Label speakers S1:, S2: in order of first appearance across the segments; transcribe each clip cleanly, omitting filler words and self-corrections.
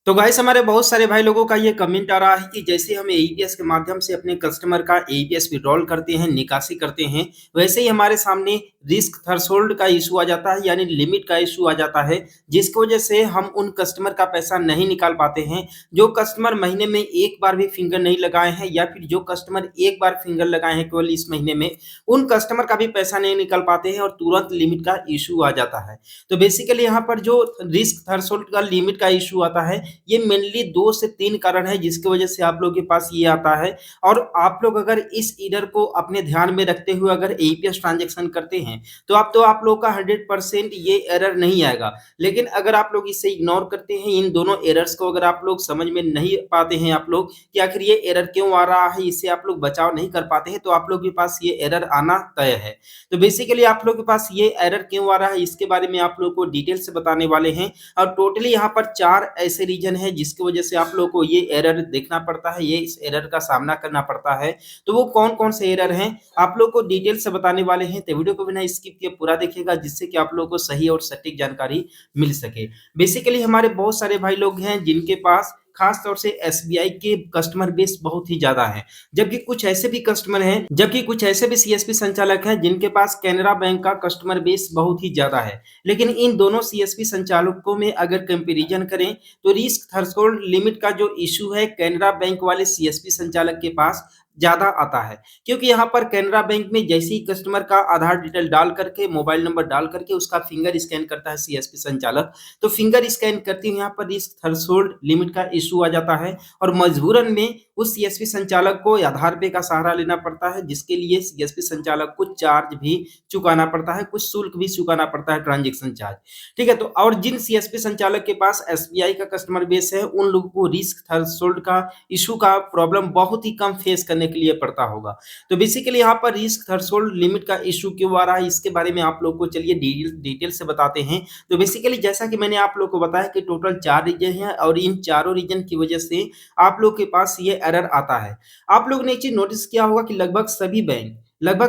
S1: तो गाइस हमारे बहुत सारे भाई लोगों का ये कमेंट आ रहा है कि जैसे हम एईपीएस के माध्यम से अपने कस्टमर का एईपीएस विड्रॉल करते हैं, निकासी करते हैं, वैसे ही हमारे सामने रिस्क थ्रेशोल्ड का इशू आ जाता है, यानी लिमिट का इशू आ जाता है, जिसकी वजह से हम उन कस्टमर का पैसा नहीं निकाल पाते हैं। जो कस्टमर महीने में एक बार भी फिंगर नहीं लगाए हैं या फिर जो कस्टमर एक बार फिंगर लगाए हैं केवल इस महीने में, उन कस्टमर का भी पैसा नहीं निकाल पाते हैं और तुरंत लिमिट का इशू आ जाता है। तो बेसिकली यहाँ पर जो रिस्क थ्रेशोल्ड का लिमिट का इशू आता है, ये मेनली 2 से 3 कारण है जिसकी वजह से आप लोगों के पास ये आता है। और आप लोग अगर इस एरर को अपने ध्यान में रखते हुए अगर एईपीएस ट्रांजैक्शन करते हैं, तो आप लोग का 100% ये एरर नहीं आएगा। लेकिन अगर आप लोग इसे इग्नोर करते हैं, इन दोनों एरर्स को अगर आप लोग समझ में नहीं पाते हैं आप लोग कि आखिर ये एरर क्यों आ रहा है, इससे आप लोग बचाव नहीं कर पाते हैं, तो आप लोग के पास ये एरर आना तय है। तो बेसिकली आप लोग के पास ये एरर क्यों आ रहा है, इसके बारे में आप लोग को डिटेल से बताने वाले हैं। और टोटली यहाँ पर 4 ऐसे रीजन है जिसकी वजह से आप लोगों को ये एरर देखना पड़ता है, ये इस एरर का सामना करना पड़ता है। तो वो कौन-कौन से एरर हैं, आप लोग को डिटेल से बताने वाले हैं। तो वीडियो को बिना स्किप किए पूरा देखिएगा जिससे कि आप लोगों को सही और सटीक जानकारी मिल सके। बेसिकली हमारे बहुत सारे भाई लोग हैं जिनके पास खास तौर से एसबीआई के कस्टमर बेस बहुत ही ज़्यादा है। जबकि कुछ ऐसे भी सीएसपी संचालक हैं जिनके पास कैनरा बैंक का कस्टमर बेस बहुत ही ज़्यादा है। लेकिन इन दोनों सीएसपी संचालकों में अगर कंपैरिजन करें, तो रिस्क थ्रेशोल्ड लिमिट का जो इश्यू है कैनरा बैंक वाले सीएसपी संचालक के पास ज़्यादा आता है। क्योंकि यहाँ पर कैनरा बैंक में जैसे ही कस्टमर का आधार डिटेल डाल करके, मोबाइल नंबर डाल करके उसका फिंगर स्कैन करता है सीएसपी संचालक, तो फिंगर स्कैन करते ही यहाँ पर रिस्क थ्रेशोल्ड लिमिट का इश्यू आ जाता है और मजबूरन में उस सीएसपी संचालक को आधार पे का सहारा लेना पड़ता है, जिसके लिए सीएसपी संचालक को चार्ज भी चुकाना पड़ता है, कुछ शुल्क भी चुकाना पड़ता है, ट्रांजेक्शन चार्ज। ठीक है, तो और जिन सीएसपी संचालक के पास एसबीआई का कस्टमर बेस है, उन लोगों को रिस्क थ्रेशोल्ड का इशू का प्रॉब्लम बहुत ही कम फेस करने के लिए पड़ता होगा। तो बेसिकली यहाँ पर रिस्क थ्रेशोल्ड लिमिट का इशू क्यों आ रहा है, इसके बारे में आप लोग को चलिए डिटेल से बताते हैं। तो बेसिकली जैसा कि मैंने आप लोग को बताया कि टोटल 4 रीजन है और इन चारों रीजन की वजह से आप लोग के पास ये एरर आता है। आप लोग ने एक चीज नोटिस किया होगा कि लगभग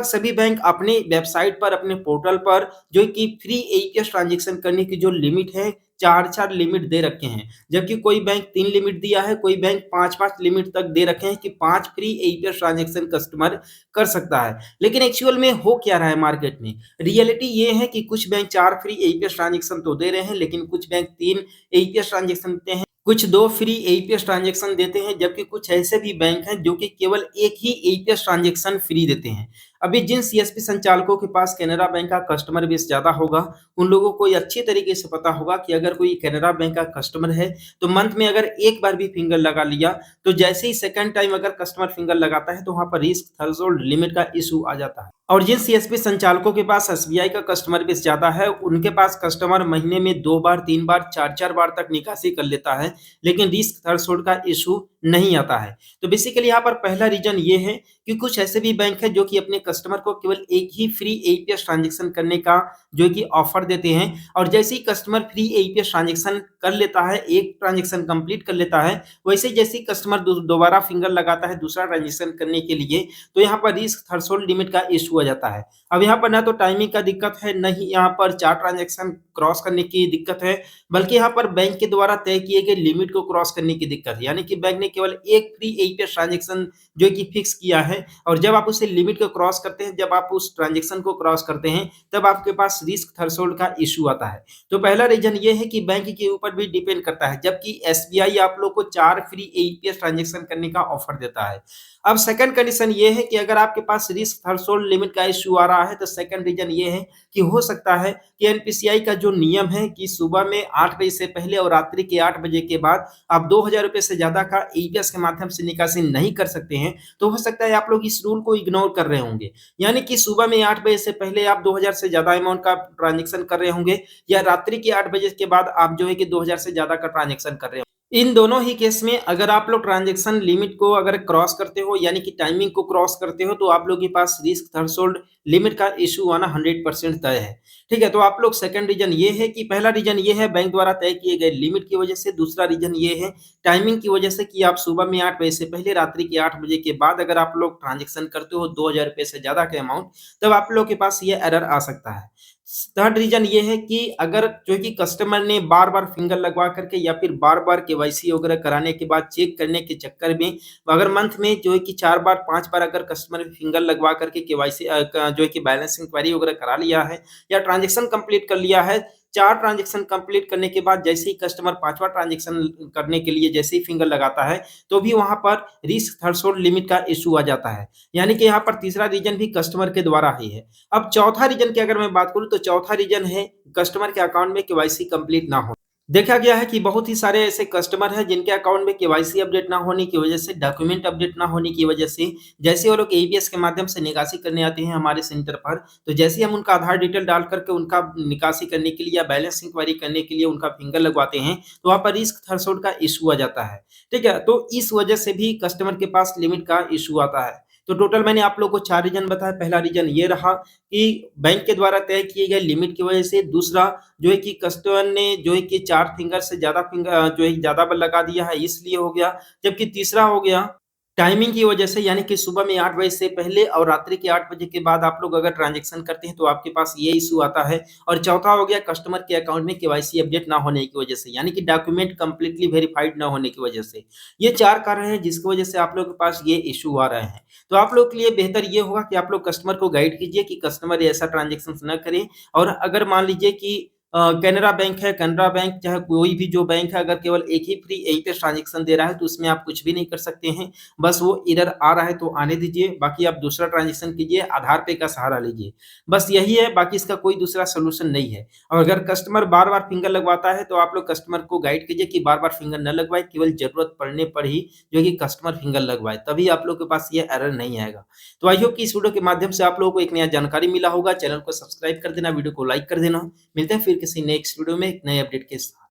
S1: सभी बैंक अपने वेबसाइट पर, अपने पोर्टल पर जो कि फ्री एईपीएस ट्रांजैक्शन करने की जो लिमिट है, 4-4 लिमिट दे रखे हैं। जबकि कोई बैंक 3 लिमिट दिया है, कोई बैंक 5-5 लिमिट तक दे रखे हैं कि 5 फ्री एईपीएस ट्रांजैक्शन कस्टमर कर सकता है। लेकिन एक्चुअल में हो क्या रहा है मार्केट में? रियलिटी ये है कि कुछ बैंक 4 फ्री एईपीएस ट्रांजैक्शन तो दे रहे हैं, लेकिन कुछ बैंक 3 एईपीएस ट्रांजैक्शन देते हैं, कुछ 2 फ्री एईपीएस ट्रांजैक्शन देते हैं, जबकि कुछ ऐसे भी बैंक हैं जो कि केवल 1 ही एईपीएस ट्रांजैक्शन फ्री देते हैं। अभी जिन सीएसपी संचालकों के पास कैनरा बैंक का कस्टमर बेस ज़्यादा होगा, उन लोगों को ये अच्छी तरीके से पता होगा कि अगर कोई कैनरा बैंक का कस्टमर है, तो मंथ में अगर एक बार भी फिंगर लगा लिया, तो जैसे ही सेकंड टाइम अगर कस्टमर फिंगर लगाता है, तो वहाँ पर रिस्क थ्रेशोल्ड लिमिट का इशू आ जाता है। और जिन सीएसपी संचालकों के पास एसबीआई का कस्टमर बेस ज़्यादा है, उनके पास कस्टमर महीने में 2 बार, 3 बार, 4-4 बार तक निकासी कर लेता है, लेकिन रिस्क थ्रेशोल्ड का इशू नहीं आता है। तो बेसिकली यहाँ पर पहला रीजन ये है कि कुछ ऐसे भी बैंक हैं जो कि अपने कस्टमर को केवल एक ही फ्री एईपीएस ट्रांजैक्शन करने का जो कि ऑफर देते हैं, और जैसे ही कस्टमर फ्री एईपीएस ट्रांजैक्शन कर लेता है, एक ट्रांजैक्शन कंप्लीट कर लेता है, वैसे ही जैसे ही कस्टमर दोबारा फिंगर लगाता है दूसरा ट्रांजैक्शन करने के लिए, तो यहाँ पर रिस्क थ्रेशोल्ड लिमिट का इशू आ जाता है। अब यहाँ पर ना तो टाइमिंग का दिक्कत है, न ही यहाँ पर 4 ट्रांजैक्शन क्रॉस करने की दिक्कत है, बल्कि यहाँ पर बैंक के द्वारा तय किए गए लिमिट को क्रॉस करने की दिक्कत है। यानी कि बैंक ने केवल एक फ्री एईपीएस ट्रांजैक्शन जो कि फिक्स किया है, और जब आप उस लिमिट को क्रॉस करते हैं, जब आप उस ट्रांजैक्शन को क्रॉस करते हैं, तब आपके पास रिस्क थ्रेशोल्ड का इशू आता है। तो पहला रीजन ये है कि बैंक के ऊपर भी डिपेंड करता है, जबकि एसबीआई आप लोग को 4 फ्री एईपीएस ट्रांजैक्शन करने का ऑफर देता है। अब सेकंड कंडीशन ये है कि अगर आपके पास रिस्क थ्रेशोल्ड लिमिट का इशू आ रहा है, तो सेकंड रीजन ये है कि हो सकता है कि एनपीसीआई का जो नियम है कि सुबह में 8 बजे से पहले और रात्रि के 8 बजे के बाद आप 2000 रुपए से ज्यादा का एईपीएस के माध्यम से निकासी नहीं कर सकते हैं। तो हो सकता है आप लोग इस रूल को इग्नोर कर रहे होंगे, यानी कि सुबह में 8 बजे से पहले आप 2000 से ज्यादा अमाउंट का ट्रांजेक्शन कर रहे होंगे, या रात्रि के 8 बजे के बाद आप जो है कि 2000 से ज्यादा का ट्रांजेक्शन कर रहे हो। इन दोनों ही केस में अगर आप लोग ट्रांजैक्शन लिमिट को अगर क्रॉस करते हो, यानी कि टाइमिंग को क्रॉस करते हो, तो आप लोग के पास रिस्क थ्रेशोल्ड लिमिट का इशू आना 100% तय है। ठीक है, तो आप लोग सेकंड रीजन ये है कि पहला रीजन ये है बैंक द्वारा तय किए गए लिमिट की वजह से, दूसरा रीजन ये है टाइमिंग की वजह से कि आप सुबह में 8 बजे से पहले, रात्रि के 8 बजे के बाद अगर आप लोग ट्रांजेक्शन करते हो 2000 रुपए से ज्यादा के अमाउंट, तब आप लोग के पास ये एरर आ सकता है। थर्ड रीज़न ये है कि अगर जो है कि कस्टमर ने बार-बार फिंगर लगवा करके या फिर बार-बार केवाईसी वगैरह कराने के बाद चेक करने के चक्कर में अगर मंथ में जो है कि 4 बार 5 बार अगर कस्टमर ने फिंगर लगवा करके केवाईसी क जो है कि बैलेंस इंक्वायरी वगैरह करा लिया है या ट्रांज़ैक्शन कंप्लीट कर लिया है, 4 ट्रांज़ैक्शन कंप्लीट करने के बाद जैसे ही कस्टमर 5वाँ ट्रांज़ैक्शन करने के लिए जैसे ही फिंगर लगाता है, तो भी वहाँ पर रिस्क थ्रेशोल्ड लिमिट का इश्यू आ जाता है। यानी कि यहाँ पर तीसरा रीज़न भी कस्टमर के द्वारा ही है। अब चौथा रीज़न की अगर मैं बात करूँ तो चौथा रीज़न है कस्टमर के अकाउंट में केवाईसी कंप्लीट ना हो। देखा गया है कि बहुत ही सारे ऐसे कस्टमर हैं जिनके अकाउंट में केवाईसी अपडेट ना होने की वजह से, डॉक्यूमेंट अपडेट ना होने की वजह से, जैसे वो लोग ईबीएस के माध्यम से निकासी करने आते हैं हमारे सेंटर पर, तो जैसे ही हम उनका आधार डिटेल डाल करके उनका निकासी करने के लिए या बैलेंस इंक्वायरी करने के लिए उनका फिंगर लगवाते हैं, तो वहाँ पर रिस्क थ्रेशोल्ड का इश्यू आ जाता है। ठीक है? तो इस वजह से भी कस्टमर के पास लिमिट का इश्यू आता है। तो टोटल मैंने आप लोगों को 4 रीज़न बताया। पहला रीज़न ये रहा कि बैंक के द्वारा तय किए गए लिमिट की वजह से, दूसरा जो है कि कस्टमर ने जो है कि 4 फिंगर से ज़्यादा जो है ज़्यादा बार लगा दिया है इसलिए हो गया। जबकि तीसरा हो गया टाइमिंग की वजह से, यानी कि सुबह में 8 बजे से पहले और रात्रि के 8 बजे के बाद आप लोग अगर ट्रांज़ैक्शन करते हैं तो आपके पास ये इश्यू आता है। और चौथा हो गया कस्टमर के अकाउंट में केवाईसी अपडेट ना होने की वजह से, यानी कि डॉक्यूमेंट कंप्लीटली वेरिफाइड ना होने की वजह से। ये 4 कारण हैं जिसकी वजह से आप लोगों के पास ये इश्यू आ रहे हैं। तो आप लोग के लिए बेहतर ये होगा कि आप लोग कस्टमर को गाइड कीजिए कि कस्टमर ऐसा ट्रांज़ैक्शंस ना करे। और अगर मान लीजिए कि कैनरा बैंक है, कैनरा बैंक चाहे कोई भी जो बैंक है, अगर केवल एक ही फ्री एक पे ट्रांज़ैक्शन दे रहा है तो उसमें आप कुछ भी नहीं कर सकते हैं। बस वो एरर आ रहा है तो आने दीजिए, बाकी आप दूसरा ट्रांज़ैक्शन कीजिए, आधार पे का सहारा लीजिए। बस यही है, बाकी इसका कोई दूसरा सॉल्यूशन नहीं है। और अगर कस्टमर बार-बार फिंगर लगवाता है तो आप लोग कस्टमर को गाइड कीजिए कि बार-बार फिंगर ना लगवाए, केवल ज़रूरत पड़ने पर ही जो है कि कस्टमर फिंगर लगवाए, तभी आप लोग के पास ये एरर नहीं आएगा। तो आई होप कि इस वीडियो के माध्यम से आप लोगों को एक नया जानकारी मिला होगा। चैनल को सब्सक्राइब कर देना, वीडियो को लाइक कर देना। मिलते हैं फिर किसी नेक्स्ट वीडियो में एक नए अपडेट के साथ।